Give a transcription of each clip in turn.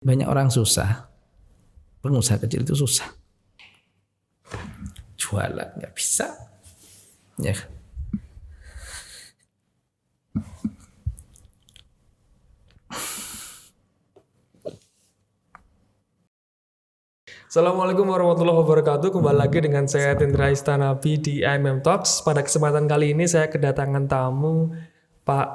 Banyak orang susah, pengusaha kecil itu susah, jualan nggak bisa, ya. Assalamualaikum warahmatullahi wabarakatuh. Kembali lagi dengan saya Tendra Istanabi di IMM Talks. Pada kesempatan kali ini saya kedatangan tamu Pak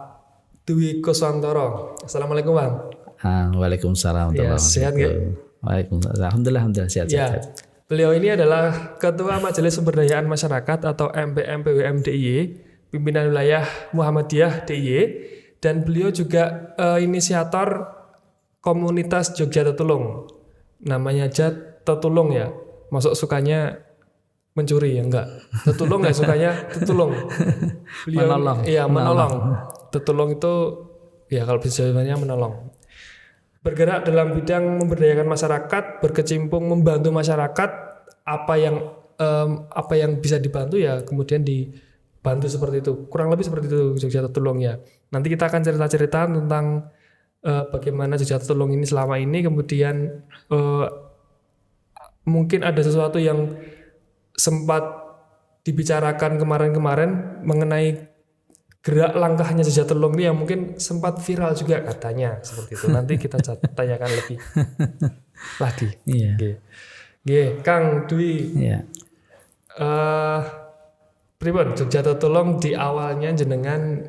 Dwi Kuswantoro. Assalamualaikum Bang. Waalaikumsalam. Ya, sehat nggak? Waalaikumsalam. Alhamdulillah sehat. Ya, beliau ini adalah Ketua Majelis Pemberdayaan Masyarakat atau MPM PWM DIY, pimpinan wilayah Muhammadiyah DIY, dan beliau juga inisiator komunitas Jogja Tetulung. Namanya aja Tetulung ya. Masuk sukanya mencuri ya enggak. Tetulung ya sukanya Tetulung. Beliau Menolong. Iya, menolong. Tetulung itu ya kalau bisa jawabannya menolong. Bergerak dalam bidang memberdayakan masyarakat, berkecimpung membantu masyarakat, apa yang bisa dibantu ya kemudian dibantu seperti itu. Kurang lebih seperti itu Jogja Tetulung ya. Nanti kita akan cerita-cerita tentang bagaimana Jogja Tetulung ini selama ini, kemudian mungkin ada sesuatu yang sempat dibicarakan kemarin-kemarin mengenai gerak langkahnya Jogja Tetulung ini yang mungkin sempat viral juga katanya seperti itu. Nanti kita tanyakan lebih lagi. Iya. Oke, Kang Dwi. Iya. Pripun Jogja Tetulung di awalnya jenengan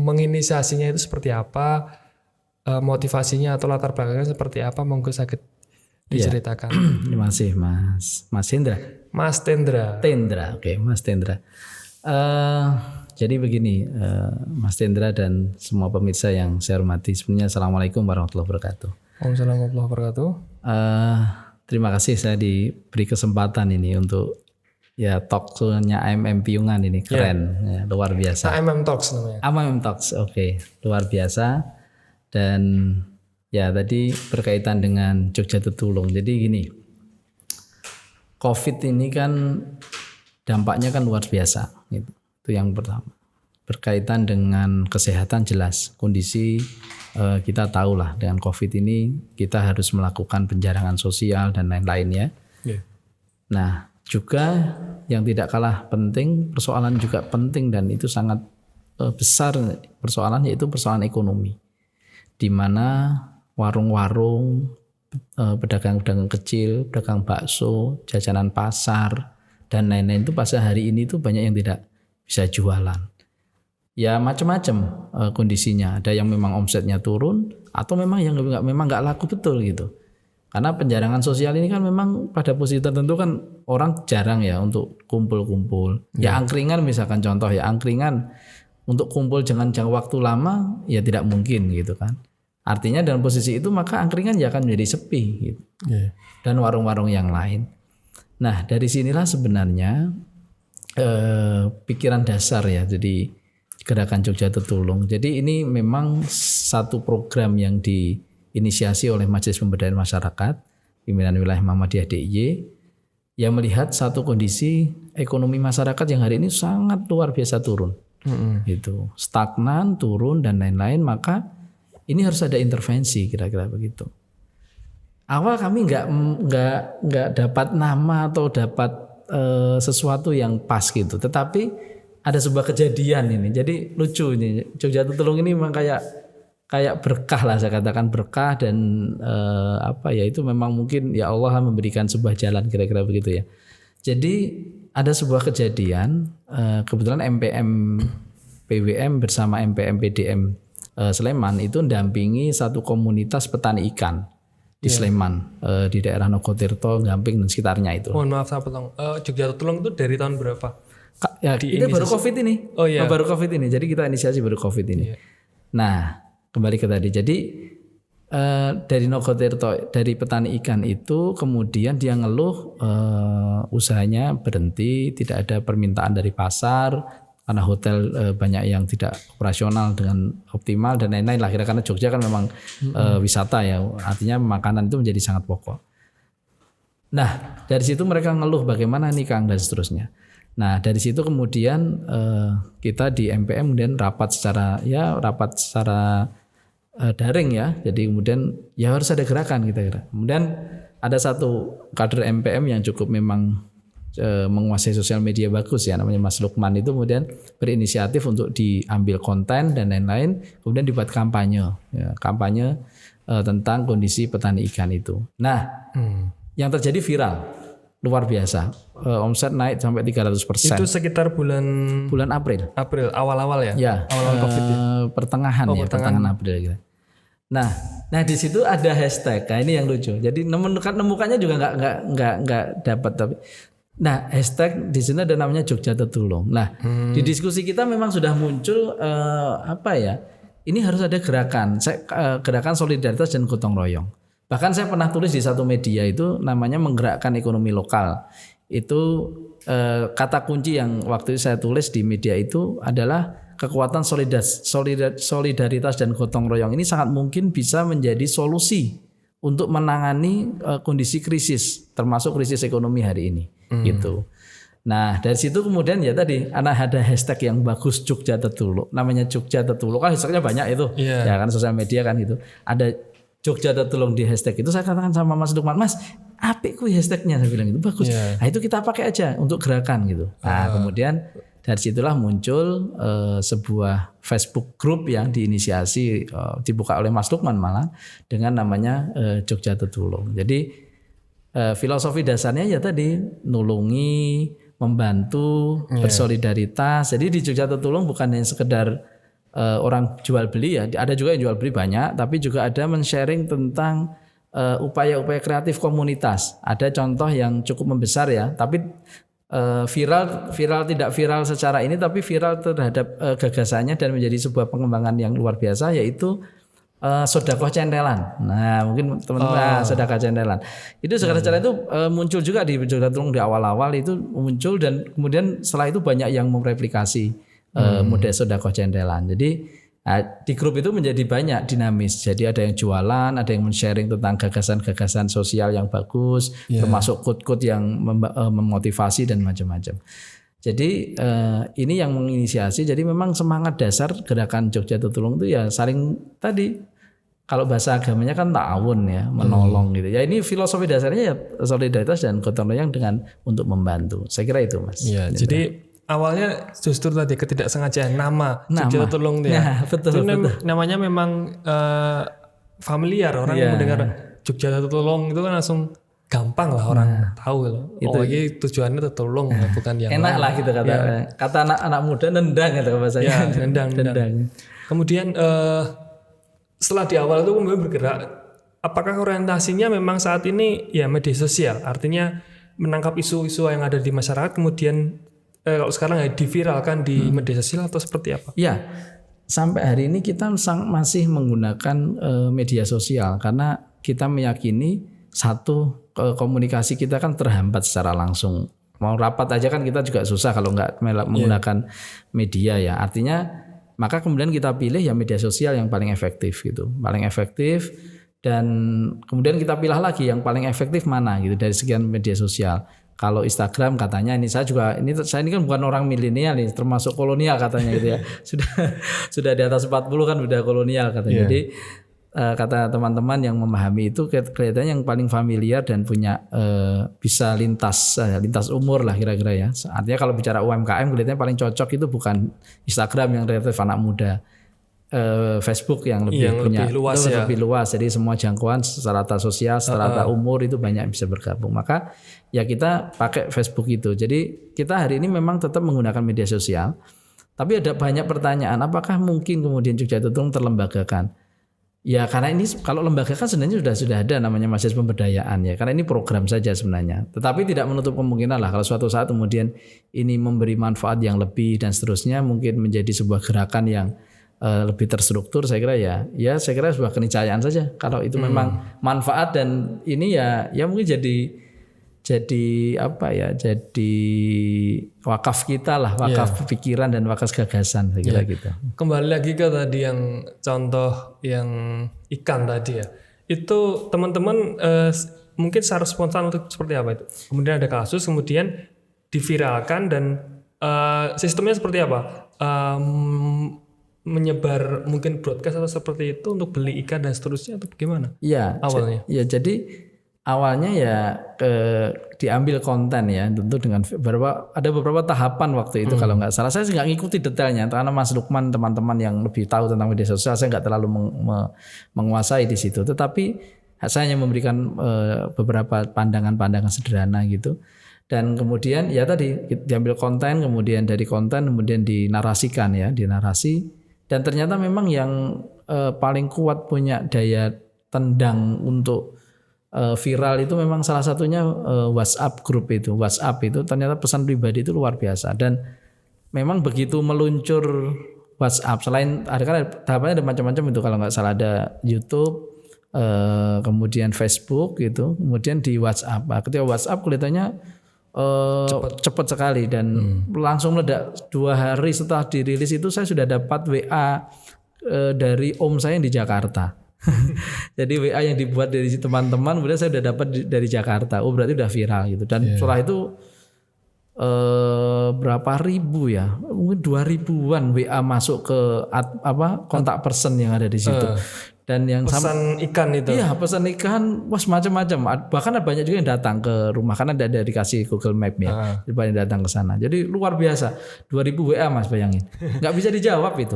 menginisiasinya itu seperti apa? Motivasinya atau latar belakangnya seperti apa? Monggo sakit diceritakan. Terima kasih Mas Hendra. Mas Tendra. Oke, Mas Tendra. Jadi begini, Mas Tendra dan semua pemirsa yang saya hormati, sebenarnya Assalamualaikum warahmatullahi wabarakatuh. Waalaikumsalam warahmatullahi wabarakatuh. Terima kasih saya diberi kesempatan ini untuk ya talk-nya IMM Piungan ini keren, ya, luar biasa. IMM Talks namanya. IMM Talks, oke, luar biasa. Dan ya tadi berkaitan dengan Jogja Tetulung. Jadi gini, COVID ini kan dampaknya kan luar biasa, gitu. Itu yang pertama. Berkaitan dengan kesehatan jelas kondisi kita tahulah dengan COVID ini kita harus melakukan penjaringan sosial dan lain-lainnya. Yeah. Nah juga yang tidak kalah penting, persoalan juga penting dan itu sangat besar persoalan, yaitu persoalan ekonomi, di mana warung-warung, pedagang-pedagang kecil, pedagang bakso, jajanan pasar dan lain-lain itu pada hari ini tuh banyak yang tidak bisa jualan. Ya macam-macam kondisinya. Ada yang memang omsetnya turun atau memang yang memang nggak laku betul gitu. Karena penjaringan sosial ini kan memang pada posisi tertentu kan orang jarang ya untuk kumpul-kumpul. Ya angkringan misalkan contoh ya, angkringan untuk kumpul dengan jangka waktu lama ya tidak mungkin gitu kan. Artinya dalam posisi itu maka angkringan ya akan menjadi sepi gitu. Yeah. Dan warung-warung yang lain. Nah dari sinilah sebenarnya pikiran dasar ya jadi gerakan Jogja Tetulung. Jadi ini memang satu program yang diinisiasi oleh Majelis Pemberdayaan Masyarakat pimpinan wilayah Muhammadiyah DIY yang melihat satu kondisi ekonomi masyarakat yang hari ini sangat luar biasa turun. Gitu. Stagnan, turun dan lain-lain, maka ini harus ada intervensi kira-kira begitu. Awal kami nggak dapat nama atau dapat sesuatu yang pas gitu, tetapi ada sebuah kejadian ini. Jadi lucu ini Jogja Tetulung ini memang kayak berkah lah, saya katakan berkah dan itu memang mungkin ya Allah memberikan sebuah jalan kira-kira begitu ya. Jadi ada sebuah kejadian kebetulan MPM PWM bersama MPM PDM Sleman itu mendampingi satu komunitas petani ikan di Sleman, di daerah Nogotirto, Gamping dan sekitarnya itu. Mohon maaf saya potong. Jogja Tetulung itu dari tahun berapa? Ini baru COVID ini. Oh iya. Baru COVID ini. Jadi kita inisiasi baru COVID ini. Iya. Nah, kembali ke tadi. Jadi dari Nogotirto, dari petani ikan itu kemudian dia ngeluh usahanya berhenti, tidak ada permintaan dari pasar karena hotel banyak yang tidak operasional dengan optimal dan lain-lain lah. Karena Jogja kan memang wisata ya, artinya makanan itu menjadi sangat pokok. Nah dari situ mereka ngeluh bagaimana nih Kang dan seterusnya. Nah dari situ kemudian kita di MPM kemudian rapat secara daring ya. Jadi kemudian ya harus ada gerakan kita kira. Kemudian ada satu kader MPM yang cukup memang menguasai sosial media bagus ya, namanya Mas Lukman, itu kemudian berinisiatif untuk diambil konten dan lain-lain, kemudian dibuat kampanye ya, kampanye tentang kondisi petani ikan itu. Nah, yang terjadi viral luar biasa, omset naik sampai 300%. Itu sekitar bulan April awal-awal ya? Ya, awal-awal COVID ya? pertengahan April gitu. Nah di situ ada hashtag. Nah ini yang lucu. Jadi nemukannya juga nggak dapat tapi. Nah hashtag di sini ada namanya Jogja Tertulung. Nah di diskusi kita memang sudah muncul ini harus ada gerakan, gerakan solidaritas dan gotong royong. Bahkan saya pernah tulis di satu media itu namanya menggerakkan ekonomi lokal. Itu kata kunci yang waktu itu saya tulis di media itu adalah kekuatan solidaritas dan gotong royong ini sangat mungkin bisa menjadi solusi untuk menangani kondisi krisis, termasuk krisis ekonomi hari ini. Gitu. Nah dari situ kemudian ya tadi ada hashtag yang bagus Jogja Tertulung, namanya Jogja Tertulung, kan hashtagnya banyak itu, ya kan sosial media kan gitu. Ada Jogja Tertulung di hashtag itu, saya katakan sama Mas Lukman, Mas apik kuy hashtagnya, saya bilang itu bagus. Nah itu kita pakai aja untuk gerakan gitu. Nah kemudian dari situlah muncul sebuah Facebook group yang diinisiasi dibuka oleh Mas Lukman malah dengan namanya Jogja Tertulung. Jadi filosofi dasarnya ya tadi nulungi, membantu, bersolidaritas. Jadi di Jogja Tertulung bukan hanya sekedar orang jual beli ya, ada juga yang jual beli banyak, tapi juga ada men-sharing tentang upaya-upaya kreatif komunitas. Ada contoh yang cukup membesar ya, tapi viral tidak viral secara ini, tapi viral terhadap gagasannya dan menjadi sebuah pengembangan yang luar biasa, yaitu sedekah centelan. Nah mungkin teman-teman sedekah centelan itu secara itu muncul juga di Jogja Tertulung di awal-awal itu muncul, dan kemudian setelah itu banyak yang mereplikasi model sedekah centelan. Jadi di grup itu menjadi banyak dinamis. Jadi ada yang jualan, ada yang men-sharing tentang gagasan-gagasan sosial yang bagus, termasuk quote-quote yang memotivasi dan macam-macam. Jadi ini yang menginisiasi. Jadi memang semangat dasar gerakan Jogja Tertulung itu ya saling tadi, kalau bahasa agamanya kan ta'awun ya, menolong gitu. Ya ini filosofi dasarnya ya solidaritas dan gotong royong dengan untuk membantu. Saya kira itu Mas. Ya, jadi awalnya justru tadi ketidaksengajaan nama Jogja Tertulung ya. Betul. Namanya memang familiar, orang yang mendengar Jogja Tertulung itu kan langsung gampang lah orang tahu loh. Ini tujuannya tertulung bukan yang enak lain. lah gitu kata anak muda, nendang gitu bahasanya. Ya, nendang. Kemudian setelah di awal itu kemudian bergerak, apakah orientasinya memang saat ini ya media sosial, artinya menangkap isu-isu yang ada di masyarakat kemudian kalau sekarang diviralkan di media sosial atau seperti apa? Ya, sampai hari ini kita masih menggunakan media sosial karena kita meyakini satu, komunikasi kita kan terhambat secara langsung. Mau rapat aja kan kita juga susah kalau nggak menggunakan media ya. Artinya maka kemudian kita pilih ya media sosial yang paling efektif gitu, paling efektif, dan kemudian kita pilih lagi yang paling efektif mana gitu dari sekian media sosial. Kalau Instagram katanya saya ini kan bukan orang milenial nih, termasuk kolonial katanya gitu ya. Sudah di atas 40 kan udah kolonial katanya. Jadi kata teman-teman yang memahami itu kelihatannya yang paling familiar dan punya bisa lintas umur lah kira-kira ya. Artinya kalau bicara UMKM kelihatannya paling cocok itu bukan Instagram yang relatif anak muda, Facebook yang lebih luas. Jadi semua jangkauan strata sosial, strata umur itu banyak bisa bergabung. Maka ya kita pakai Facebook itu. Jadi kita hari ini memang tetap menggunakan media sosial. Tapi ada banyak pertanyaan, apakah mungkin kemudian Jogja Tertulung terlembagakan? Ya karena ini kalau lembaga kan sebenarnya sudah ada namanya Majelis Pemberdayaan ya, karena ini program saja sebenarnya. Tetapi tidak menutup kemungkinan lah kalau suatu saat kemudian ini memberi manfaat yang lebih dan seterusnya, mungkin menjadi sebuah gerakan yang lebih terstruktur. Saya kira ya saya kira sebuah keniscayaan saja kalau itu memang manfaat, dan ini ya mungkin jadi wakaf kita lah, wakaf pikiran dan wakaf gagasan saya kira gitu. Kembali lagi ke tadi yang contoh yang ikan tadi ya, itu teman-teman mungkin secara spontan untuk seperti apa itu? Kemudian ada kasus, kemudian diviralkan, dan sistemnya seperti apa? menyebar mungkin broadcast atau seperti itu untuk beli ikan dan seterusnya atau bagaimana? Iya, Awalnya. Ya jadi awalnya ya diambil konten ya, tentu dengan ada beberapa tahapan waktu itu kalau nggak salah. Saya nggak ngikuti detailnya karena Mas Lukman teman-teman yang lebih tahu tentang media sosial, saya nggak terlalu menguasai di situ. Tetapi saya hanya memberikan beberapa pandangan-pandangan sederhana gitu. Dan kemudian ya tadi diambil konten, kemudian dari konten kemudian dinarasikan ya, dinarasi. Dan ternyata memang yang paling kuat punya daya tendang untuk viral itu memang salah satunya WhatsApp grup itu. WhatsApp itu ternyata pesan pribadi itu luar biasa. Dan memang begitu meluncur WhatsApp, selain tahapannya ada macam-macam itu, kalau nggak salah ada YouTube, kemudian Facebook gitu, kemudian di WhatsApp. Nah, ketika WhatsApp kelihatannya cepat sekali dan langsung meledak. 2 hari setelah dirilis itu saya sudah dapat WA dari om saya yang di Jakarta. Jadi WA yang dibuat dari teman-teman kemudian saya sudah dapat dari Jakarta. Oh berarti udah viral gitu. Dan setelah itu berapa ribu ya, mungkin 2000-an WA masuk ke kontak person yang ada di situ. Dan yang pesan ikan itu. Iya, pesan ikan, wah macam-macam. Bahkan ada banyak juga yang datang ke rumah karena ada dikasih Google Map ya. Banyak datang ke sana. Jadi luar biasa. 2000 WA Mas, bayangin. Nggak bisa dijawab itu.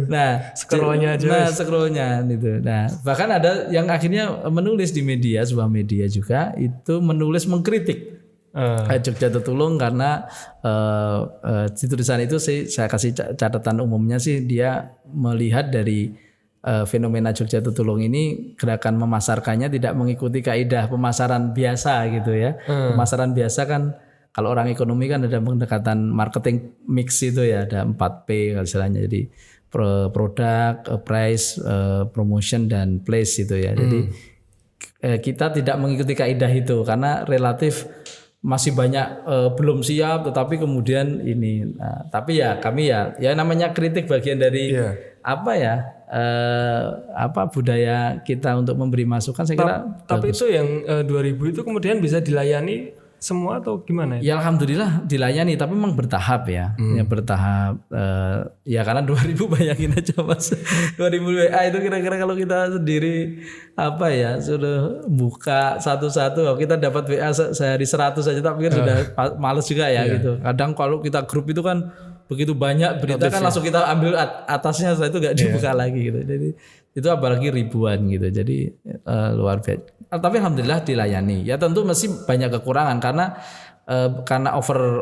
Nah, scrollnya aja. Nah, scrollnya gitu. Nah, bahkan ada yang akhirnya menulis di media, sebuah media juga itu menulis mengkritik Jogja Tetulung karena di tulisan itu saya kasih catatan umumnya sih, dia melihat dari fenomena Jogja Tetulung ini gerakan memasarkannya tidak mengikuti kaidah pemasaran biasa gitu ya. Pemasaran biasa kan kalau orang ekonomi kan ada pendekatan marketing mix itu ya, ada 4P istilahnya. Jadi produk, price, promotion dan place itu ya. Jadi kita tidak mengikuti kaidah itu karena relatif masih banyak belum siap, tetapi kemudian ini. Nah, tapi ya kami ya namanya kritik bagian dari budaya kita untuk memberi masukan, saya kira. Tapi itu yang 2000 itu kemudian bisa dilayani semua atau gimana? Ya alhamdulillah dilayani, tapi memang bertahap ya. Ya bertahap. Ya karena 2000 bayangin aja Mas. 2000 WA itu kira-kira kalau kita sendiri sudah buka satu-satu, kita dapat WA sehari 100 saja tapi kan sudah males juga ya gitu. Kadang kalau kita grup itu kan begitu banyak berita kan langsung kita ambil atasnya, setelah itu nggak dibuka lagi gitu. Jadi itu apalagi ribuan gitu. Jadi luar biasa. Tapi alhamdulillah dilayani. Ya tentu masih banyak kekurangan karena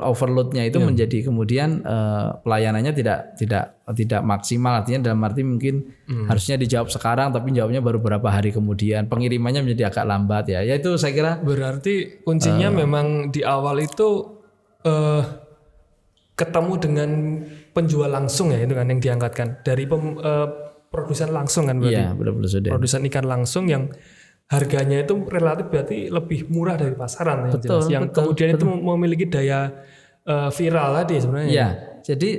overloadnya itu menjadi kemudian pelayanannya tidak maksimal. Artinya dalam arti mungkin harusnya dijawab sekarang tapi jawabnya baru beberapa hari kemudian. Pengirimannya menjadi agak lambat ya. Ya itu saya kira. Berarti kuncinya memang di awal itu ketemu dengan penjual langsung ya, itu kan yang diangkatkan dari produsen langsung kan berarti. Iya, benar-benar. Produsen ikan langsung yang harganya itu relatif berarti lebih murah dari pasaran ya, betul, yang betul, kemudian itu memiliki daya viral tadi sebenarnya. Ya, jadi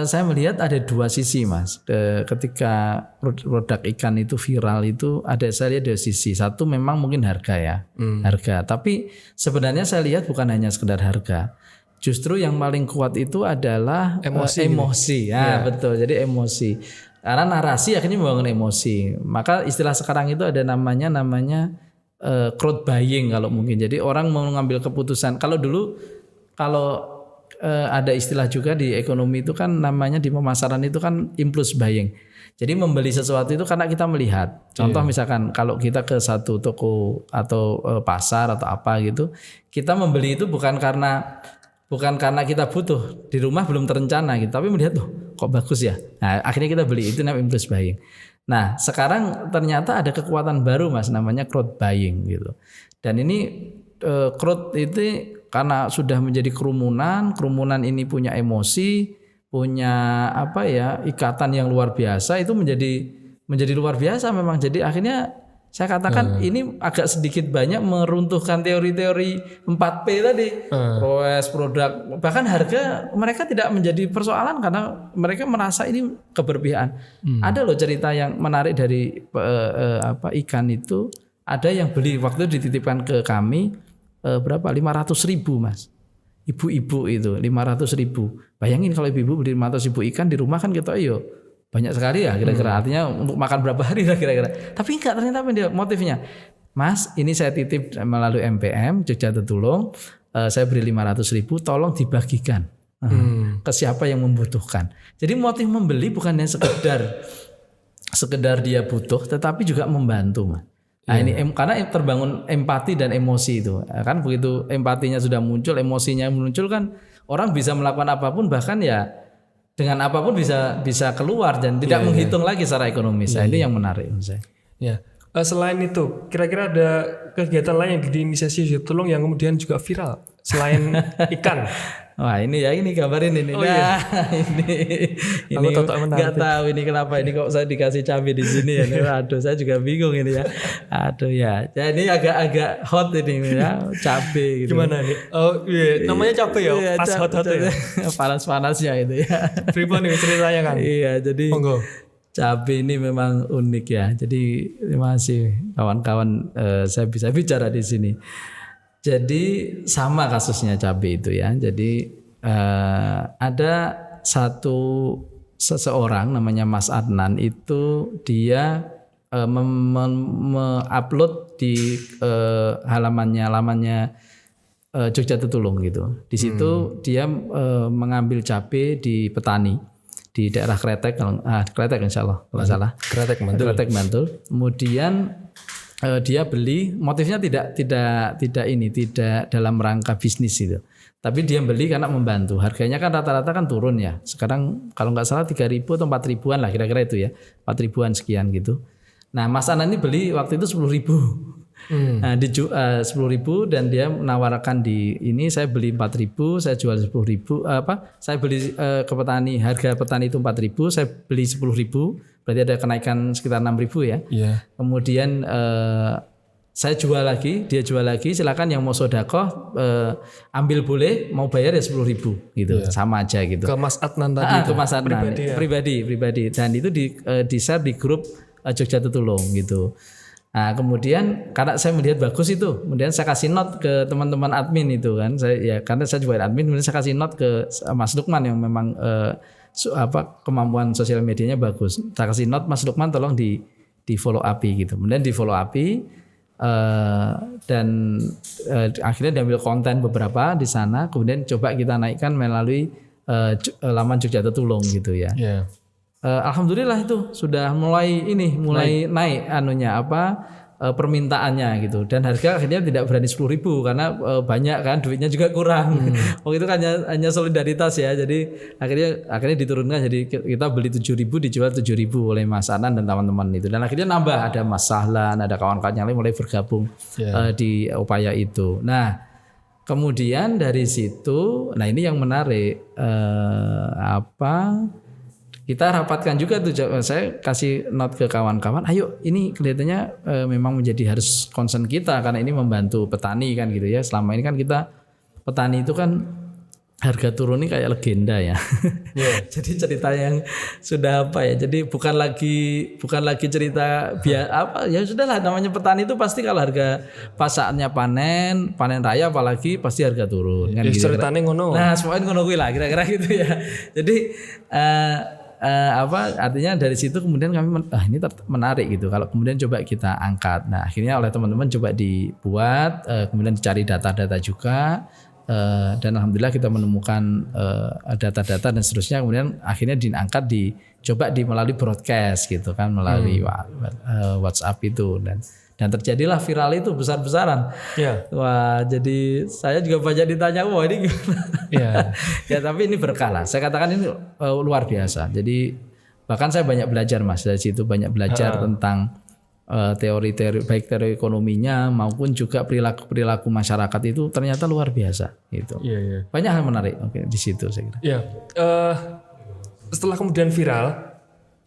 saya melihat ada 2 sisi Mas. Ketika produk ikan itu viral itu saya lihat 2 sisi. Satu memang mungkin harga ya, harga. Tapi sebenarnya saya lihat bukan hanya sekedar harga. Justru yang paling kuat itu adalah emosi. Ya, betul. Jadi emosi. Karena narasi akhirnya membangun emosi. Maka istilah sekarang itu ada namanya crowd buying kalau mungkin. Jadi orang mau mengambil keputusan. Kalau dulu ada istilah juga di ekonomi itu kan namanya di pemasaran itu kan impulse buying. Jadi membeli sesuatu itu karena kita melihat. Contoh misalkan kalau kita ke satu toko atau pasar atau apa gitu, kita membeli itu bukan karena kita butuh, di rumah belum terencana gitu, tapi melihat kok bagus ya. Nah, akhirnya kita beli, itu namanya impulse buying. Nah, sekarang ternyata ada kekuatan baru Mas, namanya crowd buying gitu. Dan ini crowd itu karena sudah menjadi kerumunan ini punya emosi, punya ikatan yang luar biasa, itu menjadi luar biasa memang. Jadi akhirnya saya katakan ini agak sedikit banyak meruntuhkan teori-teori 4P tadi. Proses, produk, bahkan harga mereka tidak menjadi persoalan karena mereka merasa ini keberpihakan. Ada loh cerita yang menarik dari ikan itu. Ada yang beli waktu dititipkan ke kami berapa? 500.000 Mas. ibu-ibu itu 500.000. Bayangin kalau ibu-ibu beli 500.000 ikan di rumah kan kita banyak sekali ya kira-kira, artinya untuk makan berapa hari lah kira-kira. Tapi enggak, ternyata apa dia motifnya? Mas, ini saya titip melalui MPM Jogja Tetulung, saya beri 500.000, tolong dibagikan ke siapa yang membutuhkan. Jadi motif membeli bukan hanya sekedar dia butuh, tetapi juga membantu, Mas. Nah ini karena terbangun empati dan emosi itu kan, begitu empatinya sudah muncul, emosinya muncul kan, orang bisa melakukan apapun, bahkan ya dengan apapun bisa keluar dan tidak menghitung lagi secara ekonomis. Ini yang menarik menurut saya. Ya. Selain itu, kira-kira ada kegiatan lain yang diinisiasi Jogja Tetulung yang kemudian juga viral selain ikan? Wah ini gambarin ini. Ini nggak tahu ini kenapa ini kok saya dikasih cabai di sini ya. Aduh, saya juga bingung ini ya. Aduh ya. Jadi agak hot ini ya, cabai gitu. Gimana nih? Oh iya, namanya cabai ya. Pas hot ya. Panas-panasnya itu ya. Pripun nih ceritanya kan? Iya, jadi cabai ini memang unik ya. Jadi terima kasih kawan-kawan, saya bisa bicara di sini. Jadi sama kasusnya cabai itu ya. Jadi ada seseorang namanya Mas Adnan, itu dia upload di halamannya Jogja Tetulung gitu. Di situ dia mengambil cabai di petani di daerah Kretek, insya Allah kalau salah. Kretek Bantul. Kemudian dia beli, motifnya tidak dalam rangka bisnis itu, tapi dia beli karena membantu. Harganya kan rata-rata kan turun ya. Sekarang kalau nggak salah 3.000 atau 4.000-an lah kira-kira itu ya, 4.000-an sekian gitu. Nah Mas Anan ini beli waktu itu 10.000. Nah, 10.000 dan dia menawarkan saya beli 4.000, saya jual 10.000. Saya beli ke petani, harga petani itu 4.000, saya beli 10.000, berarti ada kenaikan sekitar 6.000 ya. Yeah. Kemudian saya jual lagi, dia jual lagi, silakan yang mau sedekah ambil boleh, mau bayar ya 10.000 gitu, sama aja gitu. Ke Mas Adnan tadi. Ke Mas Adnan pribadi, dan itu di share di grup Jogja Tetulung gitu. Nah kemudian karena saya melihat bagus itu, kemudian saya kasih note ke teman-teman admin itu kan, karena saya juga admin, kemudian saya kasih note ke Mas Lukman yang memang kemampuan sosial medianya bagus. Saya kasih note, Mas Lukman tolong di follow up gitu. Kemudian di follow up dan akhirnya diambil konten beberapa di sana, kemudian coba kita naikkan melalui laman Jogja Tetulung gitu ya. Yeah. Alhamdulillah itu sudah mulai naik permintaannya gitu, dan harga akhirnya tidak berani 10.000 karena banyak kan, duitnya juga kurang. Waktu itu kan hanya solidaritas ya, jadi akhirnya diturunkan, jadi kita beli 7.000 dijual 7.000 oleh Mas Anan dan teman-teman itu, dan akhirnya nambah, ada Mas Sahlan, ada kawan-kawan yang lain mulai bergabung di upaya itu. Nah kemudian dari situ, nah ini yang menarik, kita rapatkan juga tuh, saya kasih note ke kawan-kawan, ayo ini kelihatannya memang menjadi harus concern kita karena ini membantu petani kan gitu ya. Selama ini kan kita petani itu kan harga turun ini kayak legenda ya. Yeah. Jadi cerita yang sudah jadi bukan lagi cerita ya sudahlah, namanya petani itu pasti kalau harga pas saatnya panen raya apalagi pasti harga turun kan gitu. Ceritanya ngono. Nah, semuanya ngono kuwi lah kira-kira gitu ya. Jadi artinya dari situ kemudian kami ini menarik gitu kalau kemudian coba kita angkat. Nah akhirnya oleh teman-teman coba dibuat, kemudian dicari data-data juga, dan alhamdulillah kita menemukan data-data dan seterusnya, kemudian akhirnya diangkat, coba melalui broadcast gitu kan, melalui WhatsApp itu, dan terjadilah viral itu besar-besaran. Yeah. Wah, jadi saya juga banyak ditanya, wah ini gimana? Yeah. Ya tapi ini berkah lah. Saya katakan ini luar biasa. Jadi bahkan saya banyak belajar Mas dari situ, banyak belajar tentang teori-teori, baik teori ekonominya maupun juga perilaku masyarakat itu ternyata luar biasa gitu. Yeah. Banyak hal menarik di situ saya kira. Yeah. Setelah kemudian viral,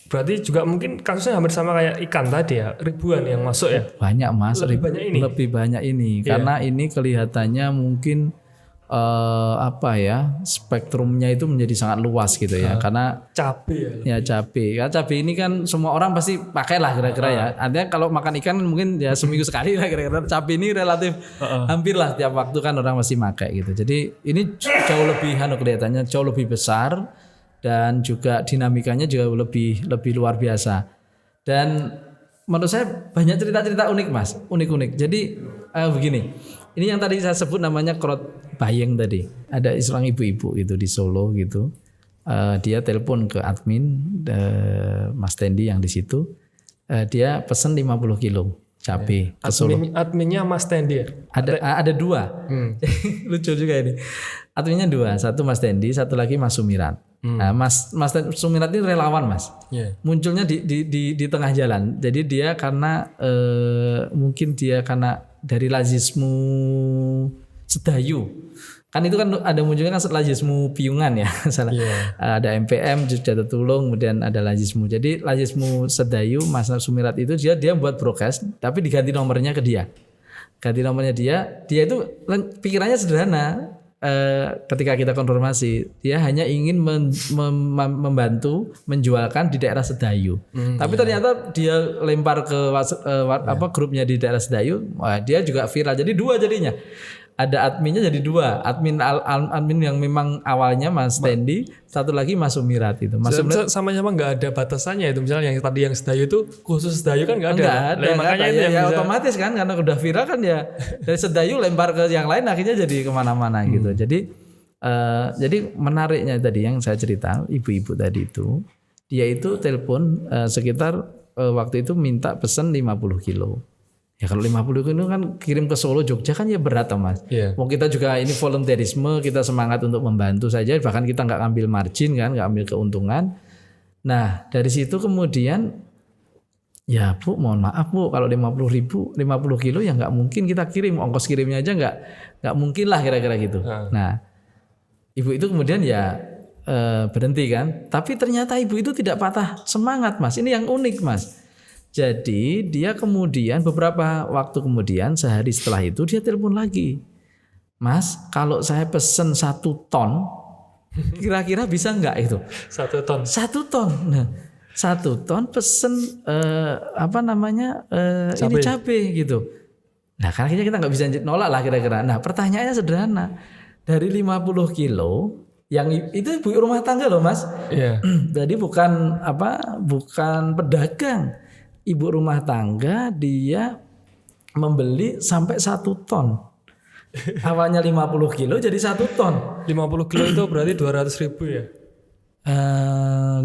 berarti juga mungkin kasusnya hampir sama kayak ikan tadi ya, ribuan yang masuk ya. Banyak Mas, lebih banyak ini. Karena ini kelihatannya mungkin spektrumnya itu menjadi sangat luas gitu ya, karena Cabai ya. ya cabai ini kan semua orang pasti pakai lah kira-kira ya. Artinya kalau makan ikan mungkin ya seminggu sekali lah kira-kira. Cabai ini relatif hampir lah tiap waktu kan orang masih pakai gitu. Jadi ini jauh lebih kelihatannya jauh lebih besar dan juga dinamikanya juga lebih luar biasa. Dan menurut saya banyak cerita-cerita unik Mas, unik-unik. Jadi begini, ini yang tadi saya sebut namanya crowd buying tadi. Ada seorang ibu-ibu gitu di Solo gitu. Dia telepon ke admin Mas Tendi yang di situ. Dia pesen 50 kilo cabai ke Solo. Adminnya Mas Tendi ya? Ada dua. Lucu juga ini. Adminnya dua, satu Mas Tendi, satu lagi Mas Sumirat. Nah, Mas Sumirat ini relawan Mas. Munculnya di tengah jalan. Jadi dia karena mungkin dia karena dari lazismu Sedayu. Kan itu kan ada munculnya kan lazismu Piungan ya. Ada MPM Jogja Tetulung, kemudian ada lazismu. Jadi lazismu Sedayu Mas Sumirat itu dia buat broadcast tapi diganti nomornya ke dia. Ganti nomornya dia itu pikirannya sederhana. Ketika kita konfirmasi, dia hanya ingin membantu menjualkan di daerah Sedayu. Tapi ternyata dia lempar ke grupnya di daerah Sedayu, dia juga viral. Jadi dua jadinya. Ada adminnya jadi dua, admin yang memang awalnya Mas Tendi, satu lagi Mas Sumirat itu. Mas Sumirat sama-sama nggak ada batasannya itu, misalnya yang tadi yang Sedayu itu khusus Sedayu kan nggak ada. Makanya itu ya otomatis kan karena udah viral kan ya dari Sedayu lempar ke yang lain akhirnya jadi kemana-mana gitu. Jadi menariknya tadi yang saya cerita ibu-ibu tadi itu, dia itu telepon sekitar waktu itu minta pesen 50 kilo. Ya kalau 50 kilo kan kirim ke Solo Jogja kan ya berat Mas. Mau kita juga ini volunteerisme, kita semangat untuk membantu saja, bahkan kita nggak ngambil margin kan, nggak ambil keuntungan. Nah dari situ kemudian ya Bu mohon maaf Bu kalau 50 kilo ya nggak mungkin kita kirim, ongkos kirimnya aja nggak mungkin lah kira-kira gitu. Nah ibu itu kemudian ya berhenti kan, tapi ternyata ibu itu tidak patah semangat Mas. Ini yang unik Mas. Jadi dia kemudian beberapa waktu kemudian sehari setelah itu dia telepon lagi. Mas kalau saya pesen 1 ton kira-kira bisa nggak itu? 1 ton. 1 ton. Nah 1 ton pesen ini cabai gitu. Nah akhirnya kita nggak bisa nolak lah kira-kira. Nah pertanyaannya sederhana. Dari 50 kilo yang itu ibu rumah tangga loh Mas. Jadi bukan pedagang. Ibu rumah tangga dia membeli sampai 1 ton. Awalnya 50 kilo jadi 1 ton. 50 kilo itu berarti 200.000 ya? 50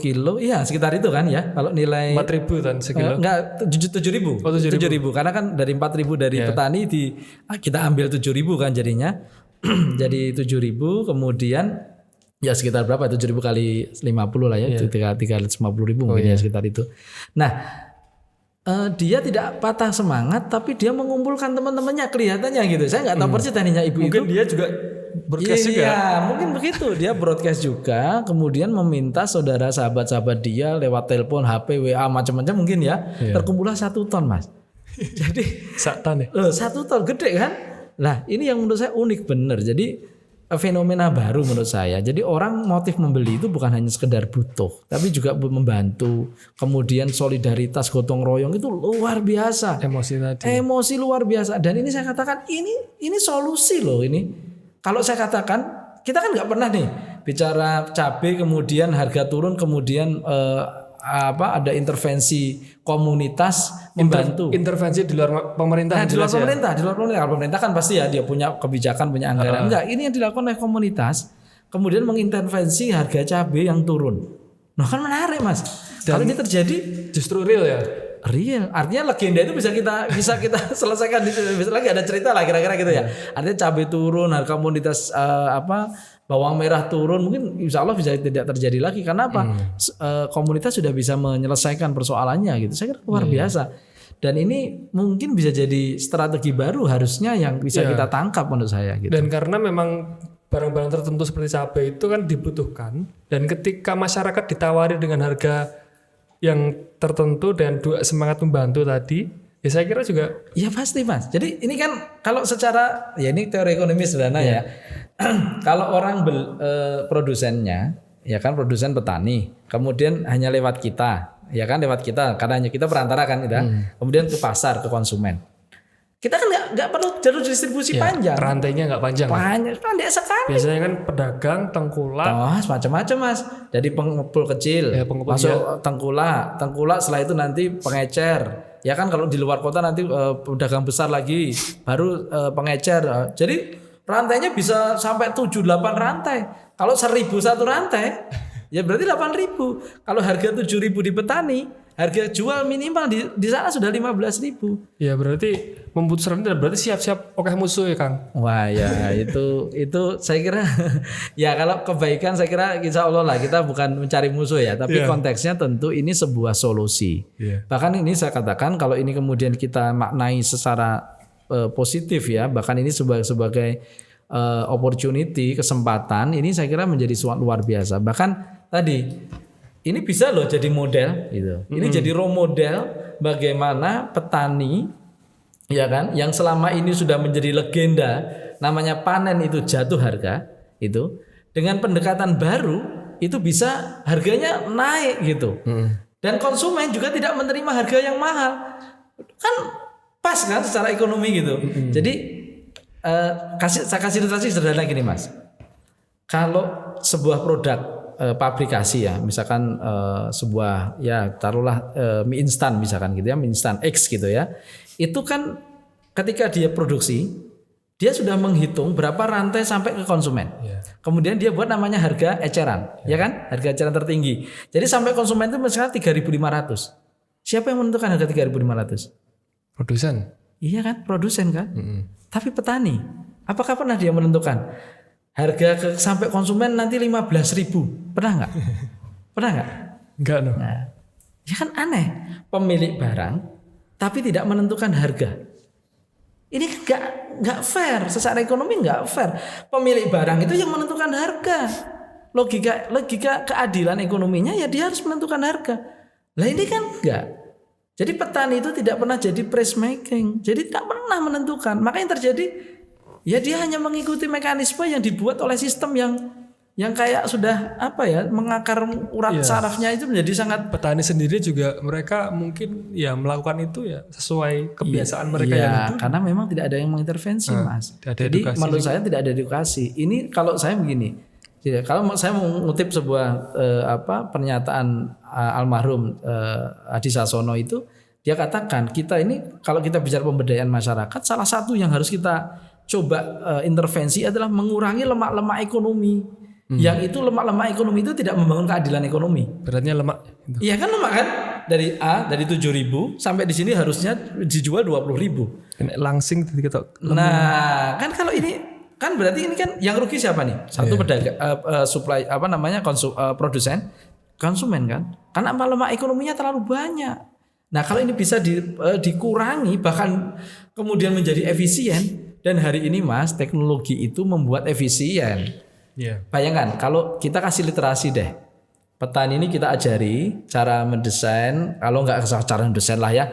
kilo, iya sekitar itu kan ya. Kalau nilai 4.000 kan sekilo? Enggak, 7.000. Oh, 7.000. Karena kan dari 4.000 dari petani kita ambil 7.000 kan jadinya. Jadi 7.000 kemudian ya sekitar berapa 7.000 kali 50 lah ya, 350.000 mungkin ya sekitar itu. Nah dia tidak patah semangat tapi dia mengumpulkan teman-temannya kelihatannya gitu. Saya nggak tahu persis tekniknya ibu mungkin itu. Dia juga broadcast juga. Iya mungkin begitu. Dia broadcast juga, kemudian meminta saudara sahabat-sahabat dia lewat telepon, HP, WA macam-macam mungkin ya. Terkumpullah 1 ton Mas. Jadi 1 ton ya? 1 ton gede kan. Nah ini yang menurut saya unik bener. Jadi fenomena baru menurut saya. Jadi orang motif membeli itu bukan hanya sekedar butuh, tapi juga membantu. Kemudian solidaritas gotong royong itu luar biasa. Emosi luar biasa. Dan ini saya katakan ini solusi loh ini. Kalau saya katakan kita kan nggak pernah nih bicara cabai kemudian harga turun kemudian ada intervensi komunitas membantu. Intervensi di luar pemerintah. Nah, di luar pemerintah. Kalau pemerintah kan pasti ya dia punya kebijakan, punya anggaran. Enggak, ini yang dilakukan oleh komunitas. Kemudian mengintervensi harga cabai yang turun. Nah kan menarik Mas. Kalau ini terjadi justru real ya. Real. Artinya legenda itu bisa kita selesaikan. Bisa lagi ada cerita lah kira-kira gitu ya. Artinya cabai turun, harga komunitas bawang merah turun, mungkin insya Allah bisa tidak terjadi lagi. Karena apa? Komunitas sudah bisa menyelesaikan persoalannya gitu. Saya kira luar biasa. Dan ini mungkin bisa jadi strategi baru harusnya yang bisa kita tangkap menurut saya. Gitu. Dan karena memang barang-barang tertentu seperti cabai itu kan dibutuhkan. Dan ketika masyarakat ditawari dengan harga yang tertentu dan semangat membantu tadi, Ya saya kira juga. Ya pasti Mas. Jadi ini kan kalau secara ya ini teori ekonomi sederhana ya. Kalau orang produsennya ya kan produsen petani, kemudian hanya lewat kita, ya kan lewat kita karena hanya kita perantara kan kita. Kemudian ke pasar ke konsumen. Kita kan nggak perlu jalur distribusi panjang. Rantainya nggak panjang. Pendek sekali. Biasanya kan pedagang, tengkulak. Macam-macam Mas. Jadi pengepul kecil, masuk tengkulak setelah itu nanti pengecer. Ya kan kalau di luar kota nanti pedagang besar lagi, baru pengecer. Jadi rantainya bisa sampai 7-8 rantai. Kalau 1.000 satu rantai, ya berarti 8.000. Kalau harga 7.000 di petani, harga jual minimal di sana sudah 15.000. Ya berarti memutus rantai berarti siap-siap oke musuh ya Kang. Wah ya itu saya kira ya kalau kebaikan saya kira insya Allah lah kita bukan mencari musuh ya, tapi konteksnya tentu ini sebuah solusi. Bahkan ini saya katakan kalau ini kemudian kita maknai secara positif ya, bahkan ini sebagai opportunity, kesempatan, ini saya kira menjadi suatu luar biasa. Bahkan tadi ini bisa loh jadi model gitu. Ini jadi role model bagaimana petani ya kan yang selama ini sudah menjadi legenda namanya panen itu jatuh harga itu dengan pendekatan baru itu bisa harganya naik gitu. Dan konsumen juga tidak menerima harga yang mahal. Kan pas kan secara ekonomi gitu. Jadi saya kasih ilustrasi sederhana gini Mas. Kalau sebuah produk pabrikasi ya, misalkan sebuah ya taruhlah mie instan misalkan gitu ya, mie instan X gitu ya. Itu kan ketika dia produksi, dia sudah menghitung berapa rantai sampai ke konsumen. Kemudian dia buat namanya harga eceran, ya kan? Harga eceran tertinggi. Jadi sampai konsumen itu misalnya 3.500. Siapa yang menentukan harga 3.500? Produsen. Iya kan, produsen kan. Tapi petani, apakah pernah dia menentukan harga sampai konsumen nanti 15.000? Pernah nggak? Pernah nggak? Enggak no. Nah, ya kan aneh. Pemilik barang, tapi tidak menentukan harga. Ini kan nggak fair. Secara ekonomi nggak fair. Pemilik barang itu yang menentukan harga. Logika keadilan ekonominya ya dia harus menentukan harga. Lah ini kan enggak. Jadi petani itu tidak pernah jadi price making. Jadi tidak pernah menentukan. Maka yang terjadi ya dia hanya mengikuti mekanisme yang dibuat oleh sistem yang kayak sudah apa ya mengakar urat sarafnya itu menjadi sangat. Petani sendiri juga mereka mungkin ya melakukan itu ya sesuai kebiasaan mereka yang itu. Karena memang tidak ada yang mengintervensi Mas. Jadi menurut saya tidak ada edukasi. Ini kalau saya begini. Kalau saya mengutip sebuah pernyataan almarhum Adi Sasono itu, dia katakan kita ini kalau kita bicara pemberdayaan masyarakat, salah satu yang harus kita coba intervensi adalah mengurangi lemak-lemak ekonomi. Yang itu lemak-lemak ekonomi itu tidak membangun keadilan ekonomi. Beratnya lemak. Iya kan lemak kan? Dari 7.000 sampai di sini harusnya dijual 20.000. Langsing kita. Nah, kan kalau ini kan berarti ini kan yang rugi siapa nih? Satu pedagang, supply produsen, konsumen kan? Karena lemak ekonominya terlalu banyak. Nah kalau ini bisa dikurangi bahkan kemudian menjadi efisien dan hari ini Mas teknologi itu membuat efisien. Bayangkan kalau kita kasih literasi deh, petani ini kita ajari cara mendesain, kalau nggak cara mendesain lah ya.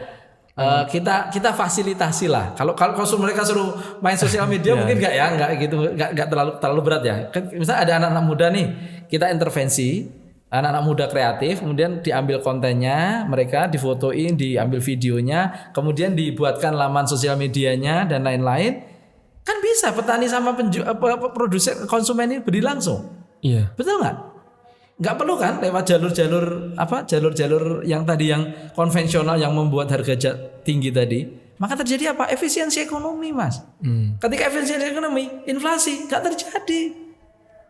Kita fasilitasi lah. Kalau mereka suruh main sosial media mungkin nggak gitu, nggak terlalu berat ya. Misalnya ada anak-anak muda nih, kita intervensi anak-anak muda kreatif, kemudian diambil kontennya, mereka difotoin, diambil videonya, kemudian dibuatkan laman sosial medianya dan lain-lain. Kan bisa petani sama produsen konsumen ini beri langsung. Iya. Betul nggak? Nggak perlu kan lewat jalur yang tadi yang konvensional yang membuat harga tinggi tadi. Maka terjadi apa? Efisiensi ekonomi Mas. Ketika efisiensi ekonomi, inflasi nggak terjadi.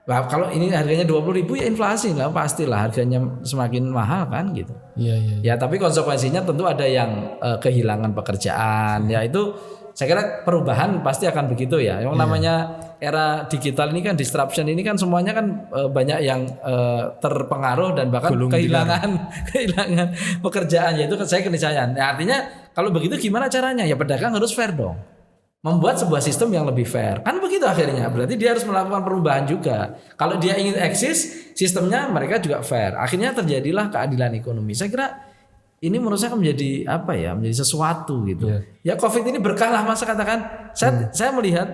Nah, kalau ini harganya 20.000 ya inflasi lah pastilah harganya semakin mahal kan gitu. Iya. Ya tapi konsekuensinya tentu ada yang kehilangan pekerjaan. Ya itu saya kira perubahan pasti akan begitu ya. Yang namanya era digital ini kan disruption ini kan semuanya kan banyak yang terpengaruh dan bahkan kehilangan pekerjaan, yaitu saya keniscayaan. Ya, artinya kalau begitu gimana caranya? Ya pedagang harus fair dong. Membuat sebuah sistem yang lebih fair. Kan begitu akhirnya. Berarti dia harus melakukan perubahan juga. Kalau dia ingin eksis, sistemnya mereka juga fair. Akhirnya terjadilah keadilan ekonomi. Saya kira ini menurut saya menjadi menjadi sesuatu gitu. Ya COVID ini berkah lah Mas katakan. Saya melihat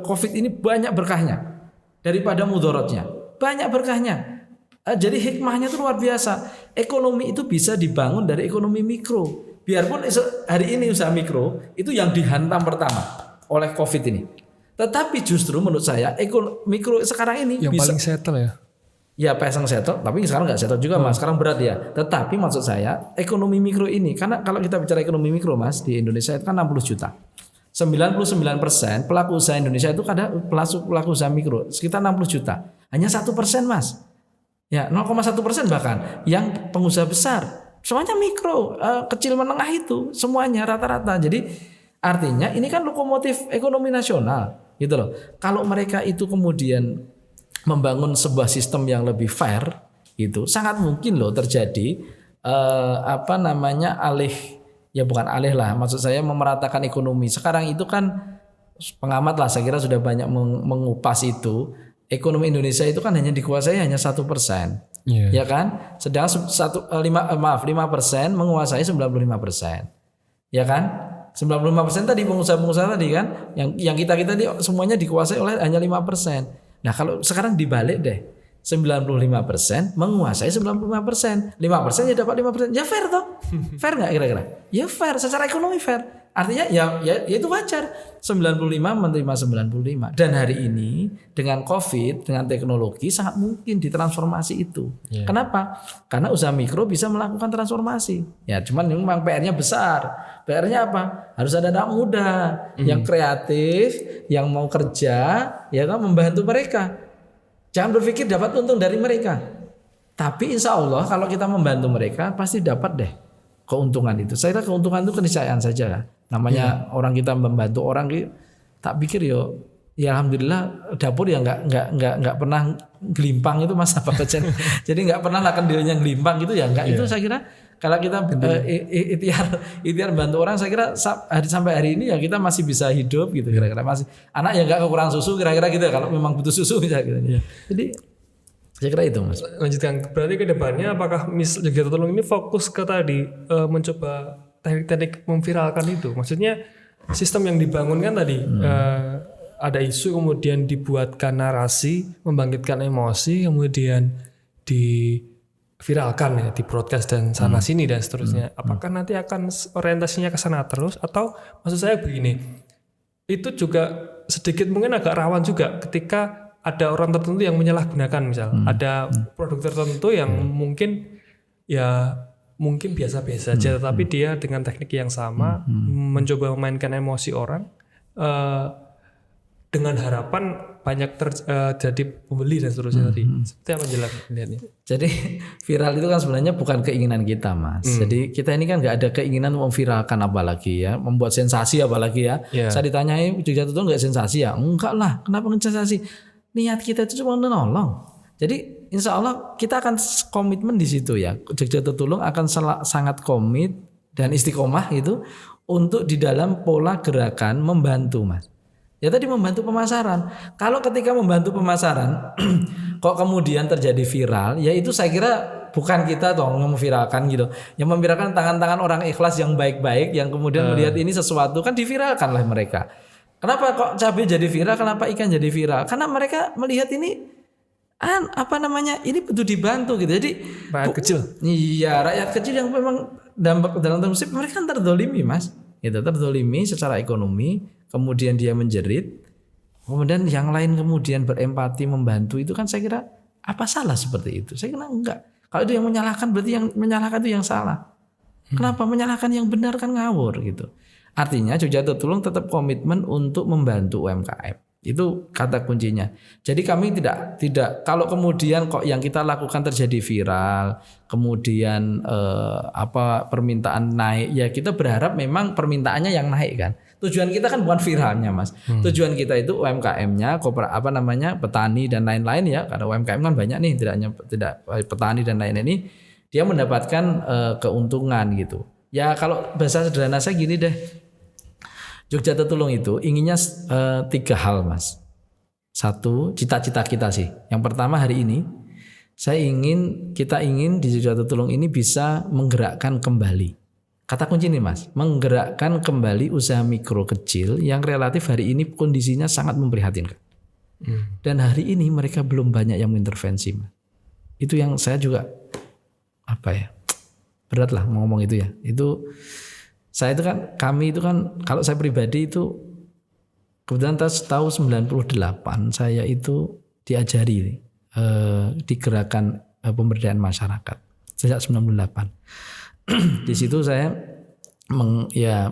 COVID ini banyak berkahnya daripada mudorotnya. Banyak berkahnya. Jadi hikmahnya itu luar biasa. Ekonomi itu bisa dibangun dari ekonomi mikro. Biarpun hari ini usaha mikro itu yang dihantam pertama oleh COVID ini. Tetapi justru menurut saya mikro sekarang ini yang bisa paling settle ya. Ya pasang settle, tapi sekarang nggak settle juga Mas. Sekarang berat ya. Tetapi maksud saya ekonomi mikro ini, karena kalau kita bicara ekonomi mikro Mas di Indonesia itu kan 60 juta. 99% pelaku usaha Indonesia itu kadang pelaku usaha mikro sekitar 60 juta. Hanya 1% Mas. Ya 0,1% bahkan yang pengusaha besar. Semuanya mikro, kecil menengah itu semuanya rata-rata. Jadi artinya ini kan lokomotif ekonomi nasional gitu loh. Kalau mereka itu kemudian membangun sebuah sistem yang lebih fair itu sangat mungkin loh terjadi bukan alih lah, maksud saya memeratakan ekonomi. Sekarang itu kan pengamat lah saya kira sudah banyak mengupas itu. Ekonomi Indonesia itu kan hanya dikuasai hanya 1%. Ya kan? Sedang 5% menguasai 95%. Ya kan? 95% tadi pengusaha-pengusaha tadi kan yang kita tadi semuanya dikuasai oleh hanya 5%. Nah, kalau sekarang dibalik deh. 95% menguasai 95%. 5% ya dapat 5%. Ya fair toh? Fair enggak kira-kira? Ya fair, secara ekonomi fair. Artinya ya itu wajar. 95 menerima 95. Dan hari ini dengan COVID, dengan teknologi sangat mungkin ditransformasi itu. Kenapa? Karena usaha mikro bisa melakukan transformasi. Ya, cuman memang PR-nya besar. PR-nya apa? Harus ada anak muda yang kreatif, yang mau kerja, ya kan membantu mereka. Jangan berpikir dapat untung dari mereka. Tapi insya Allah kalau kita membantu mereka pasti dapat deh keuntungan itu. Saya kira keuntungan itu keniscayaan saja. Namanya orang kita membantu orang, tak pikir ya alhamdulillah dapur ya nggak pernah gelimpang itu Mas apa kecil. Jadi nggak pernah lah kendilanya gelimpang gitu ya nggak. Itu saya kira kalau kita ikhtiar bantu orang, saya kira sampai hari ini ya kita masih bisa hidup gitu kira-kira, masih anak ya nggak kekurangan susu kira-kira gitu ya, kalau memang butuh susu misalnya gitu. Jadi saya kira itu Mas. Lanjutkan, berarti ke depannya apakah Jogja Tertolong ini fokus ke tadi mencoba teknik-teknik memviralkan itu? Maksudnya sistem yang dibangun kan tadi ada isu kemudian dibuatkan narasi, membangkitkan emosi, kemudian diviralkan ya, di broadcast dan sana sini dan seterusnya. Apakah nanti akan orientasinya ke sana terus, atau maksud saya begini, itu juga sedikit mungkin agak rawan juga ketika ada orang tertentu yang menyalahgunakan, misal ada produk tertentu yang mungkin biasa-biasa saja, tetapi dia dengan teknik yang sama mencoba memainkan emosi orang dengan harapan banyak terjadi pembeli dan seterusnya tadi. Seperti apa jelas lihatnya? Jadi viral itu kan sebenarnya bukan keinginan kita Mas. Jadi kita ini kan nggak ada keinginan memviralkan apalagi ya, membuat sensasi apalagi ya. Saya ditanyai Jogja Tertolong nggak sensasi ya? Enggak lah, kenapa sensasi? Niat kita itu cuma menolong. Jadi insya Allah kita akan komitmen di situ ya. Jogja Tertolong akan sangat komit dan istiqomah itu untuk di dalam pola gerakan membantu Mas. Ya tadi membantu pemasaran. Kalau ketika membantu pemasaran kok kemudian terjadi viral, ya itu saya kira bukan kita yang memviralkan gitu. Yang memviralkan tangan-tangan orang ikhlas yang baik-baik yang kemudian melihat ini sesuatu kan diviralkan oleh mereka. Kenapa kok cabai jadi viral? Kenapa ikan jadi viral? Karena mereka melihat ini ini butuh dibantu gitu. Jadi rakyat kecil. Iya, rakyat kecil yang memang dampak dalam tanda kutip mereka kan terdolimi Mas. Itu terdolimi secara ekonomi, kemudian dia menjerit, kemudian yang lain kemudian berempati membantu, itu kan saya kira apa salah seperti itu? Saya kira enggak. Kalau itu yang menyalahkan berarti yang menyalahkan itu yang salah. Kenapa menyalahkan yang benar kan ngawur gitu. Artinya Jogja Tertolong tetap komitmen untuk membantu UMKM. Itu kata kuncinya. Jadi kami tidak kalau kemudian kok yang kita lakukan terjadi viral, kemudian permintaan naik, ya kita berharap memang permintaannya yang naik kan. Tujuan kita kan bukan viralnya Mas. Tujuan kita itu UMKM-nya, petani dan lain-lain ya. Karena UMKM kan banyak nih, tidak petani dan lain ini dia mendapatkan keuntungan gitu. Ya kalau bahasa sederhana saya gini deh. Jogja Tertolong itu inginnya 3 hal Mas. 1, cita-cita kita sih. Yang pertama hari ini kita ingin di Jogja Tulung ini bisa menggerakkan kembali. Kata kunci ini Mas, menggerakkan kembali usaha mikro kecil yang relatif hari ini kondisinya sangat memprihatinkan. Dan hari ini mereka belum banyak yang mengintervensi Mas. Itu yang saya juga berat lah ngomong itu ya. Itu saya itu kan, kami itu kan, kalau saya pribadi itu kebetulan tahun 98 saya itu diajari di gerakan pemberdayaan masyarakat sejak 98. Di situ saya